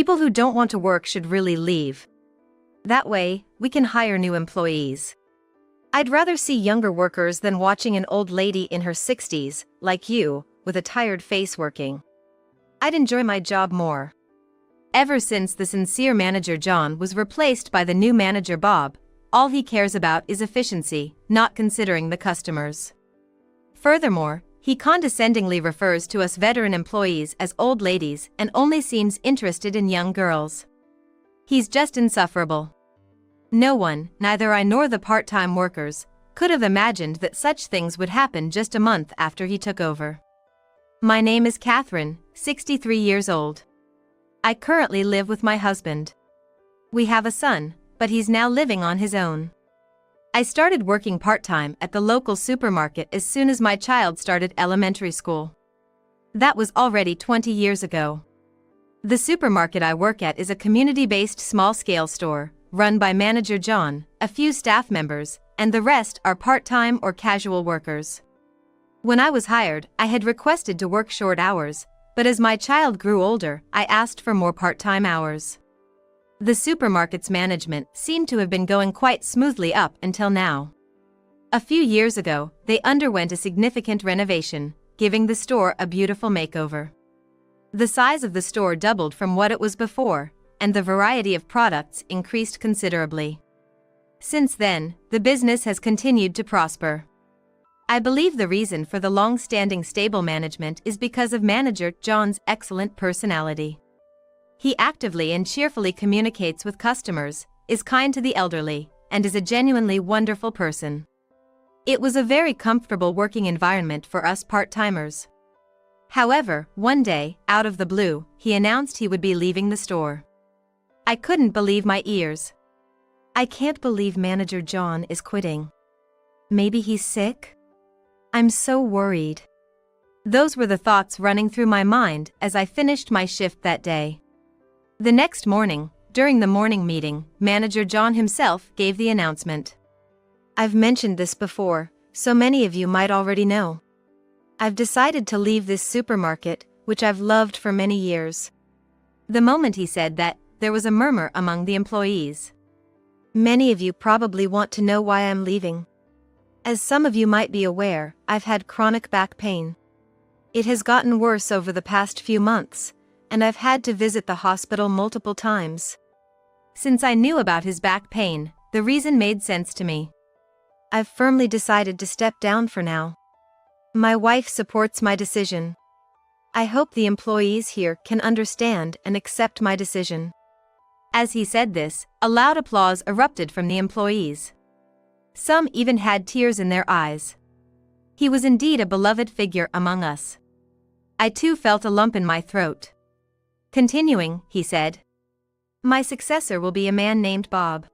People who don't want to work should really leave. That way, we can hire new employees. I'd rather see younger workers than watching an old lady in her 60s, like you, with a tired face working. I'd enjoy my job more. Ever since the sincere manager John was replaced by the new manager Bob, all he cares about is efficiency, not considering the customers. Furthermore, he condescendingly refers to us veteran employees as old ladies and only seems interested in young girls. He's just insufferable. No one, neither I nor the part-time workers, could have imagined that such things would happen just a month after he took over. My name is Catherine, 63 years old. I currently live with my husband. We have a son, but he's now living on his own. I started working part-time at the local supermarket as soon as my child started elementary school. That was already 20 years ago. The supermarket I work at is a community-based small-scale store, run by manager John, a few staff members, and the rest are part-time or casual workers. When I was hired, I had requested to work short hours, but as my child grew older, I asked for more part-time hours. The supermarket's management seemed to have been going quite smoothly up until now. A few years ago, they underwent a significant renovation, giving the store a beautiful makeover. The size of the store doubled from what it was before, and the variety of products increased considerably. Since then, the business has continued to prosper. I believe the reason for the long-standing stable management is because of manager John's excellent personality. He actively and cheerfully communicates with customers, is kind to the elderly, and is a genuinely wonderful person. It was a very comfortable working environment for us part-timers. However, one day, out of the blue, he announced he would be leaving the store. I couldn't believe my ears. I can't believe manager John is quitting. Maybe he's sick? I'm so worried. Those were the thoughts running through my mind as I finished my shift that day. The next morning, during the morning meeting, manager John himself gave the announcement. I've mentioned this before, so many of you might already know. I've decided to leave this supermarket, which I've loved for many years. The moment he said that, there was a murmur among the employees. Many of you probably want to know why I'm leaving. As some of you might be aware, I've had chronic back pain. It has gotten worse over the past few months, and I've had to visit the hospital multiple times. Since I knew about his back pain, the reason made sense to me. I've firmly decided to step down for now. My wife supports my decision. I hope the employees here can understand and accept my decision. As he said this, a loud applause erupted from the employees. Some even had tears in their eyes. He was indeed a beloved figure among us. I too felt a lump in my throat. Continuing, he said, "My successor will be a man named Bob.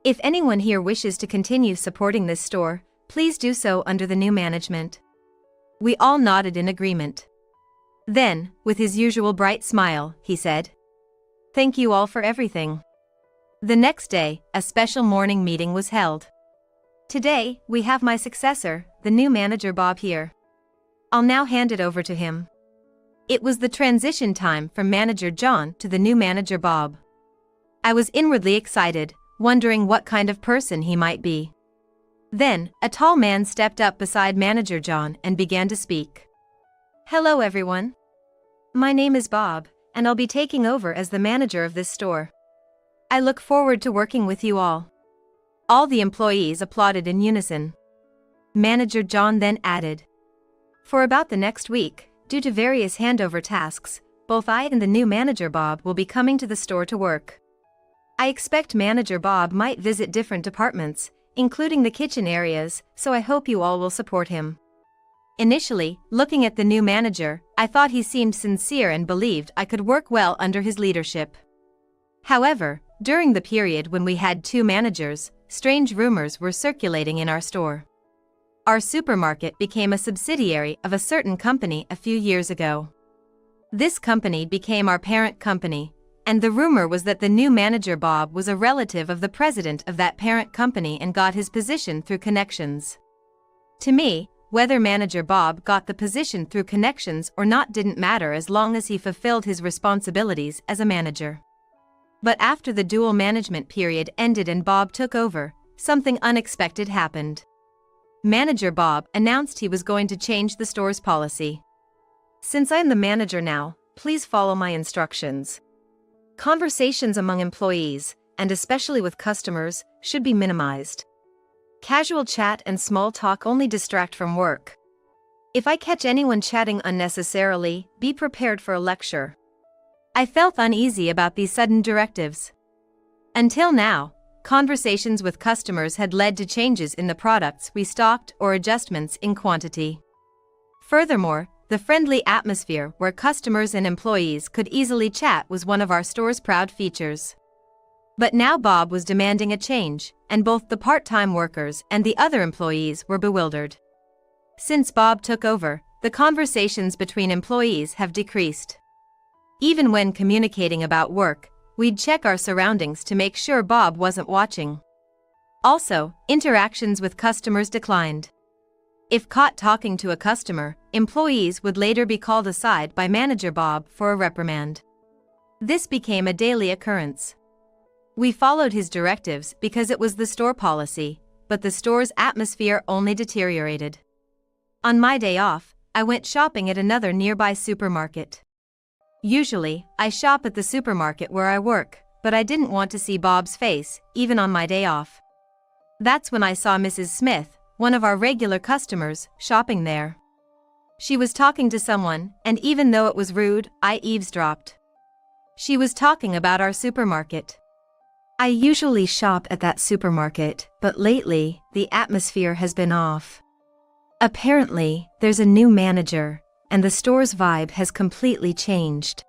If anyone here wishes to continue supporting this store, please do so under the new management." We all nodded in agreement. Then, with his usual bright smile, he said, "Thank you all for everything." The next day, a special morning meeting was held. Today, we have my successor, the new manager Bob here. I'll now hand it over to him. It was the transition time from manager John to the new manager Bob. I was inwardly excited, wondering what kind of person he might be. Then, a tall man stepped up beside manager John and began to speak. "Hello everyone. My name is Bob, and I'll be taking over as the manager of this store. I look forward to working with you all." All the employees applauded in unison. Manager John then added, "For about the next week, due to various handover tasks, both I and the new manager Bob will be coming to the store to work. I expect manager Bob might visit different departments, including the kitchen areas, so I hope you all will support him." Initially, looking at the new manager, I thought he seemed sincere and believed I could work well under his leadership. However, during the period when we had two managers, strange rumors were circulating in our store. Our supermarket became a subsidiary of a certain company a few years ago. This company became our parent company, and the rumor was that the new manager Bob was a relative of the president of that parent company and got his position through connections. To me, whether manager Bob got the position through connections or not didn't matter as long as he fulfilled his responsibilities as a manager. But after the dual management period ended and Bob took over, something unexpected happened. Manager Bob announced he was going to change the store's policy. Since I'm the manager now, please follow my instructions. Conversations among employees, and especially with customers, should be minimized. Casual chat and small talk only distract from work. If I catch anyone chatting unnecessarily, be prepared for a lecture. I felt uneasy about these sudden directives. Until now, conversations with customers had led to changes in the products we stocked or adjustments in quantity. Furthermore, the friendly atmosphere where customers and employees could easily chat was one of our store's proud features. But now Bob was demanding a change, and both the part-time workers and the other employees were bewildered. Since Bob took over, the conversations between employees have decreased. Even when communicating about work, we'd check our surroundings to make sure Bob wasn't watching. Also, interactions with customers declined. If caught talking to a customer, employees would later be called aside by manager Bob for a reprimand. This became a daily occurrence. We followed his directives because it was the store policy, but the store's atmosphere only deteriorated. On my day off, I went shopping at another nearby supermarket. Usually, I shop at the supermarket where I work, but I didn't want to see Bob's face, even on my day off. That's when I saw Mrs. Smith, one of our regular customers, shopping there. She was talking to someone, and even though it was rude, I eavesdropped. She was talking about our supermarket. I usually shop at that supermarket, but lately, the atmosphere has been off. Apparently, there's a new manager, and the store's vibe has completely changed.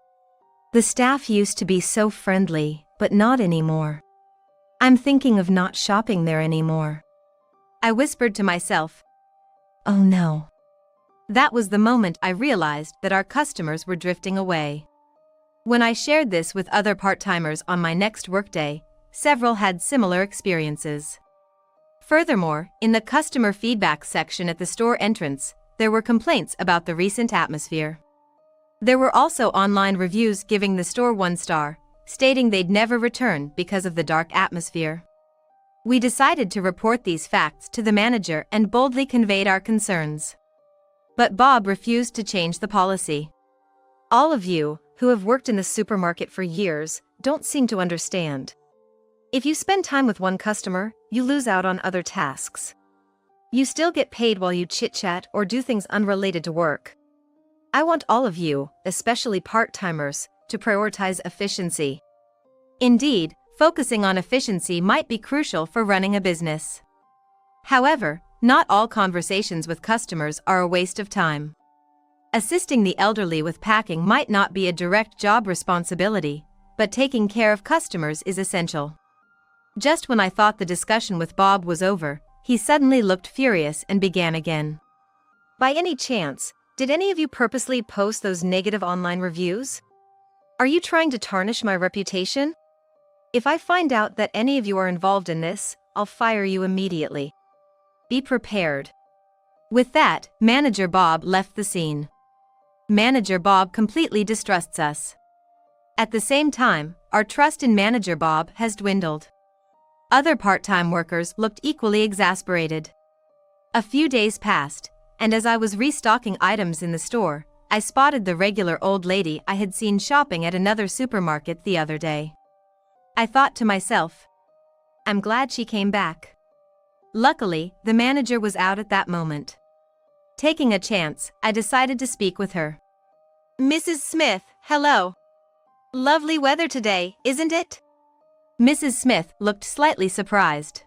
The staff used to be so friendly, but not anymore. I'm thinking of not shopping there anymore. I whispered to myself. Oh no. That was the moment I realized that our customers were drifting away. When I shared this with other part-timers on my next workday, several had similar experiences. Furthermore, in the customer feedback section at the store entrance, there were complaints about the recent atmosphere. There were also online reviews giving the store 1 star, stating they'd never return because of the dark atmosphere. We decided to report these facts to the manager and boldly conveyed our concerns. But Bob refused to change the policy. All of you, who have worked in the supermarket for years, don't seem to understand. If you spend time with one customer, you lose out on other tasks. You still get paid while you chit-chat or do things unrelated to work. I want all of you, especially part-timers, to prioritize efficiency. Indeed, focusing on efficiency might be crucial for running a business. However, not all conversations with customers are a waste of time. Assisting the elderly with packing might not be a direct job responsibility, but taking care of customers is essential. Just when I thought the discussion with Bob was over, he suddenly looked furious and began again. By any chance, did any of you purposely post those negative online reviews? Are you trying to tarnish my reputation? If I find out that any of you are involved in this, I'll fire you immediately. Be prepared. With that, Manager Bob left the scene. Manager Bob completely distrusts us. At the same time, our trust in Manager Bob has dwindled. Other part-time workers looked equally exasperated. A few days passed, and as I was restocking items in the store, I spotted the regular old lady I had seen shopping at another supermarket the other day. I thought to myself, I'm glad she came back. Luckily, the manager was out at that moment. Taking a chance, I decided to speak with her. Mrs. Smith, hello. Lovely weather today, isn't it? Mrs. Smith looked slightly surprised.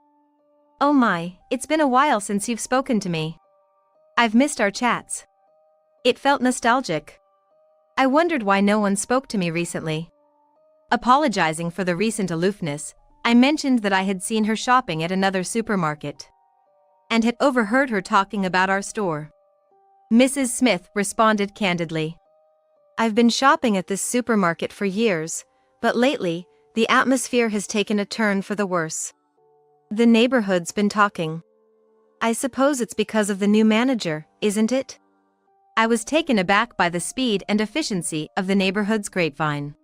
Oh my, it's been a while since you've spoken to me. I've missed our chats. It felt nostalgic. I wondered why no one spoke to me recently. Apologizing for the recent aloofness, I mentioned that I had seen her shopping at another supermarket and had overheard her talking about our store. Mrs. Smith responded candidly. I've been shopping at this supermarket for years, but lately, the atmosphere has taken a turn for the worse. The neighborhood's been talking. I suppose it's because of the new manager, isn't it? I was taken aback by the speed and efficiency of the neighborhood's grapevine.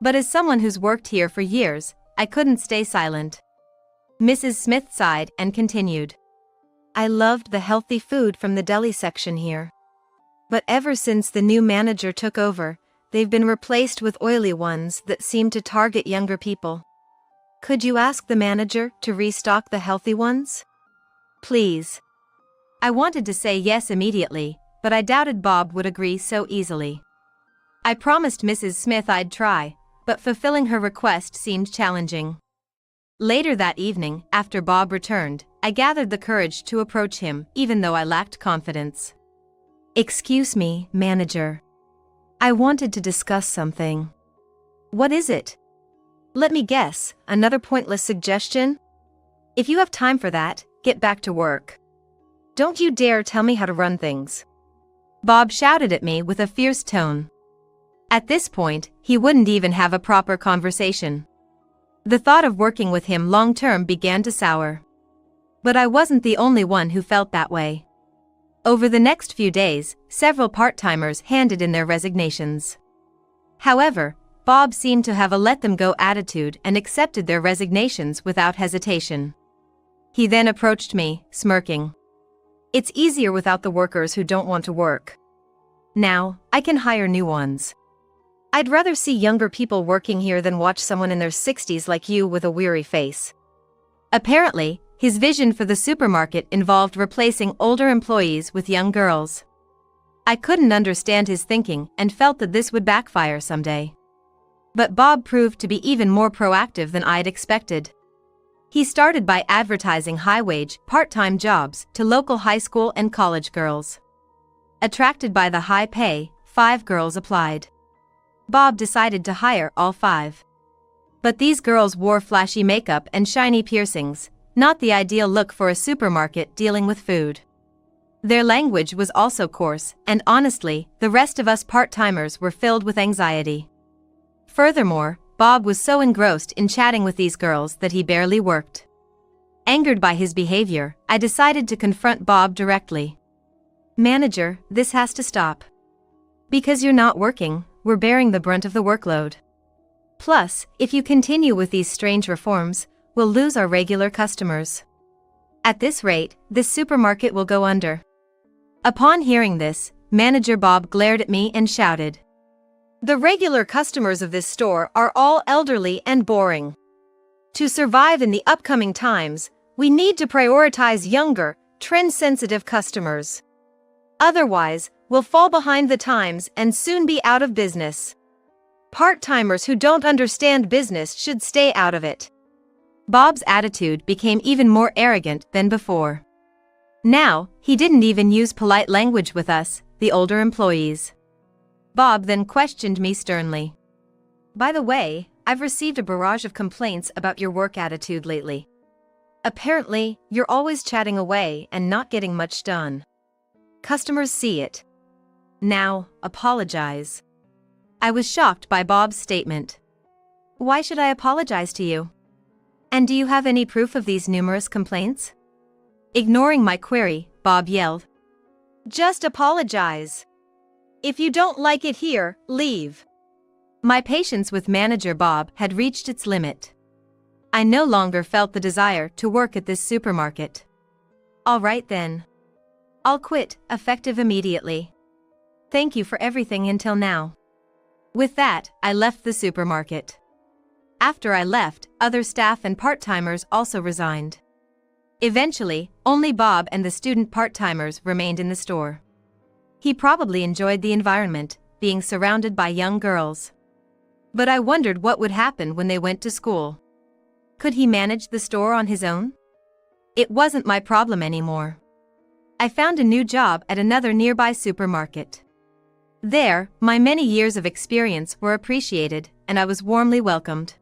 But as someone who's worked here for years, I couldn't stay silent. Mrs. Smith sighed and continued. I loved the healthy food from the deli section here. But ever since the new manager took over, they've been replaced with oily ones that seem to target younger people. Could you ask the manager to restock the healthy ones? Please. I wanted to say yes immediately, but I doubted Bob would agree so easily. I promised Mrs. Smith I'd try, but fulfilling her request seemed challenging. Later that evening, after Bob returned, I gathered the courage to approach him, even though I lacked confidence. Excuse me, manager. I wanted to discuss something. What is it? Let me guess, another pointless suggestion? If you have time for that, get back to work. Don't you dare tell me how to run things. Bob shouted at me with a fierce tone. At this point, he wouldn't even have a proper conversation. The thought of working with him long-term began to sour. But I wasn't the only one who felt that way. Over the next few days, several part-timers handed in their resignations. However, Bob seemed to have a let-them-go attitude and accepted their resignations without hesitation. He then approached me, smirking. It's easier without the workers who don't want to work. Now, I can hire new ones. I'd rather see younger people working here than watch someone in their 60s like you with a weary face. Apparently, his vision for the supermarket involved replacing older employees with young girls. I couldn't understand his thinking and felt that this would backfire someday. But Bob proved to be even more proactive than I'd expected. He started by advertising high-wage, part-time jobs to local high school and college girls. Attracted by the high pay, 5 girls applied. Bob decided to hire all 5. But these girls wore flashy makeup and shiny piercings, not the ideal look for a supermarket dealing with food. Their language was also coarse, and honestly, the rest of us part-timers were filled with anxiety. Furthermore, Bob was so engrossed in chatting with these girls that he barely worked. Angered by his behavior, I decided to confront Bob directly. Manager, this has to stop. Because you're not working, we're bearing the brunt of the workload. Plus, if you continue with these strange reforms, we'll lose our regular customers. At this rate, this supermarket will go under. Upon hearing this, Manager Bob glared at me and shouted. The regular customers of this store are all elderly and boring. To survive in the upcoming times, we need to prioritize younger, trend-sensitive customers. Otherwise, we'll fall behind the times and soon be out of business. Part-timers who don't understand business should stay out of it. Bob's attitude became even more arrogant than before. Now, he didn't even use polite language with us, the older employees. Bob then questioned me sternly. By the way, I've received a barrage of complaints about your work attitude lately. Apparently, you're always chatting away and not getting much done. Customers see it. Now, apologize. I was shocked by Bob's statement. Why should I apologize to you? And do you have any proof of these numerous complaints? Ignoring my query, Bob yelled. Just apologize. If you don't like it here, leave. My patience with Manager Bob had reached its limit. I no longer felt the desire to work at this supermarket. All right then. I'll quit, effective immediately. Thank you for everything until now. With that, I left the supermarket. After I left, other staff and part-timers also resigned. Eventually, only Bob and the student part-timers remained in the store. He probably enjoyed the environment, being surrounded by young girls. But I wondered what would happen when they went to school. Could he manage the store on his own? It wasn't my problem anymore. I found a new job at another nearby supermarket. There, my many years of experience were appreciated, and I was warmly welcomed.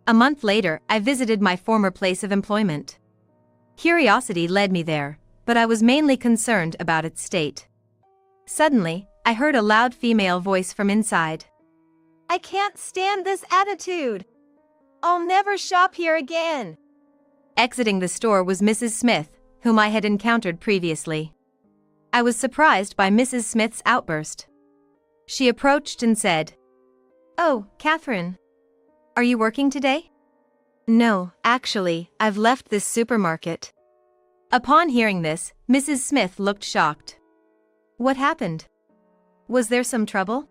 A month later, I visited my former place of employment. Curiosity led me there, but I was mainly concerned about its state. Suddenly, I heard a loud female voice from inside. I can't stand this attitude. I'll never shop here again. Exiting the store was Mrs. Smith, whom I had encountered previously. I was surprised by Mrs. Smith's outburst. She approached and said, "Oh, Catherine. Are you working today?" "No, actually, I've left this supermarket." Upon hearing this, Mrs. Smith looked shocked. "What happened? Was there some trouble?"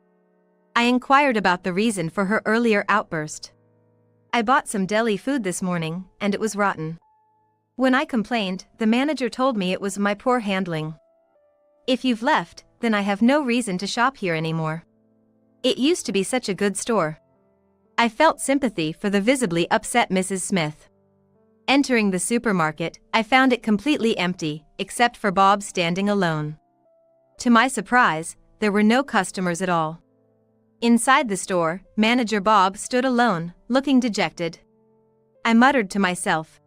I inquired about the reason for her earlier outburst. "I bought some deli food this morning, and it was rotten. When I complained, the manager told me it was my poor handling. If you've left, then I have no reason to shop here anymore. It used to be such a good store." I felt sympathy for the visibly upset Mrs. Smith. Entering the supermarket, I found it completely empty, except for Bob standing alone. To my surprise, there were no customers at all. Inside the store, Manager Bob stood alone, looking dejected. I muttered to myself,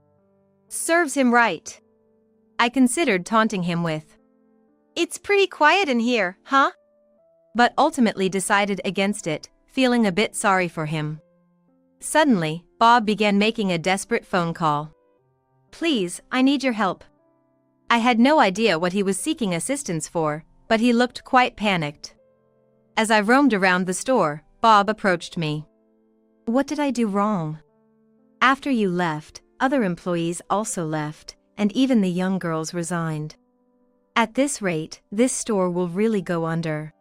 "Serves him right." I considered taunting him with, "It's pretty quiet in here, huh?" But ultimately decided against it, feeling a bit sorry for him. Suddenly, Bob began making a desperate phone call. "Please, I need your help." I had no idea what he was seeking assistance for, but he looked quite panicked. As I roamed around the store, Bob approached me. "What did I do wrong?" "After you left, other employees also left, and even the young girls resigned. At this rate, this store will really go under.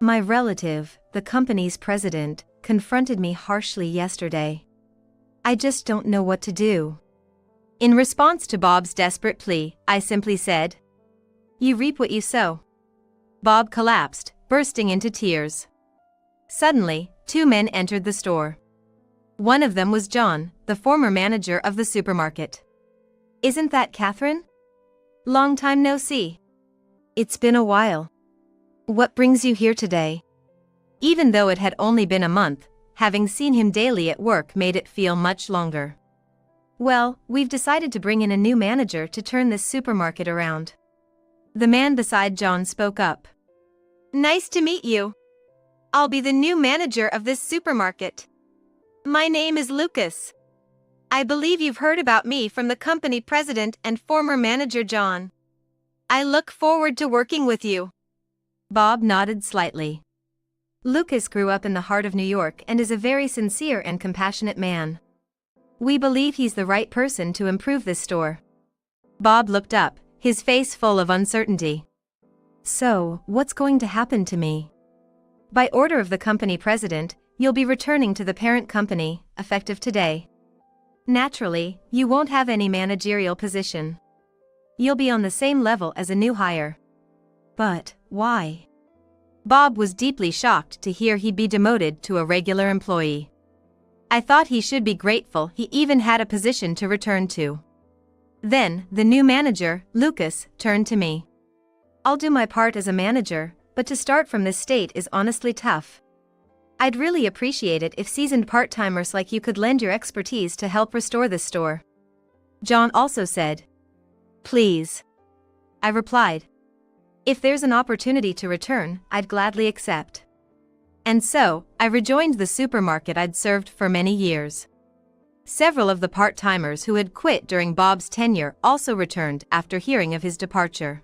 My relative, the company's president, confronted me harshly yesterday. I just don't know what to do." In response to Bob's desperate plea, I simply said, "You reap what you sow." Bob collapsed, bursting into tears. Suddenly, two men entered the store. One of them was John, the former manager of the supermarket. "Isn't that Catherine? Long time no see." "It's been a while. What brings you here today?" Even though it had only been a month, having seen him daily at work made it feel much longer. "Well, we've decided to bring in a new manager to turn this supermarket around." The man beside John spoke up. "Nice to meet you. I'll be the new manager of this supermarket. My name is Lucas. I believe you've heard about me from the company president and former manager John. I look forward to working with you." Bob nodded slightly. Lucas grew up in the heart of New York and is a very sincere and compassionate man. We believe he's the right person to improve this store. Bob looked up, his face full of uncertainty. "So, what's going to happen to me?" "By order of the company president, you'll be returning to the parent company, effective today. Naturally, you won't have any managerial position. You'll be on the same level as a new hire." "But, why?" Bob was deeply shocked to hear he'd be demoted to a regular employee. I thought he should be grateful he even had a position to return to. Then, the new manager, Lucas, turned to me. "I'll do my part as a manager, but to start from this state is honestly tough. I'd really appreciate it if seasoned part-timers like you could lend your expertise to help restore this store." John also said, "Please." I replied, "If there's an opportunity to return, I'd gladly accept." And so, I rejoined the supermarket I'd served for many years. Several of the part-timers who had quit during Bob's tenure also returned after hearing of his departure.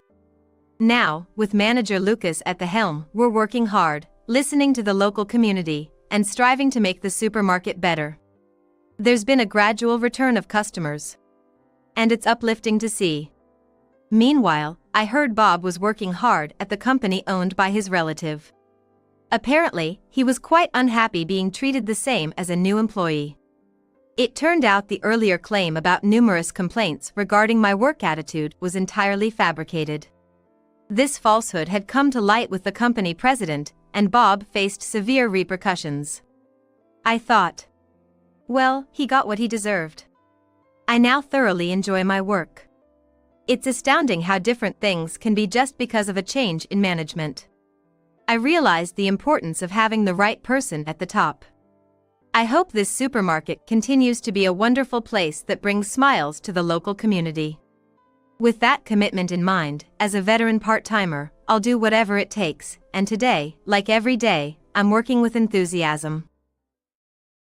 Now, with manager Lucas at the helm, we're working hard, listening to the local community, and striving to make the supermarket better. There's been a gradual return of customers. And it's uplifting to see. Meanwhile, I heard Bob was working hard at the company owned by his relative. Apparently, he was quite unhappy being treated the same as a new employee. It turned out the earlier claim about numerous complaints regarding my work attitude was entirely fabricated. This falsehood had come to light with the company president, and Bob faced severe repercussions. I thought, well, he got what he deserved. I now thoroughly enjoy my work. It's astounding how different things can be just because of a change in management. I realized the importance of having the right person at the top. I hope this supermarket continues to be a wonderful place that brings smiles to the local community. With that commitment in mind, as a veteran part-timer, I'll do whatever it takes, and today, like every day, I'm working with enthusiasm.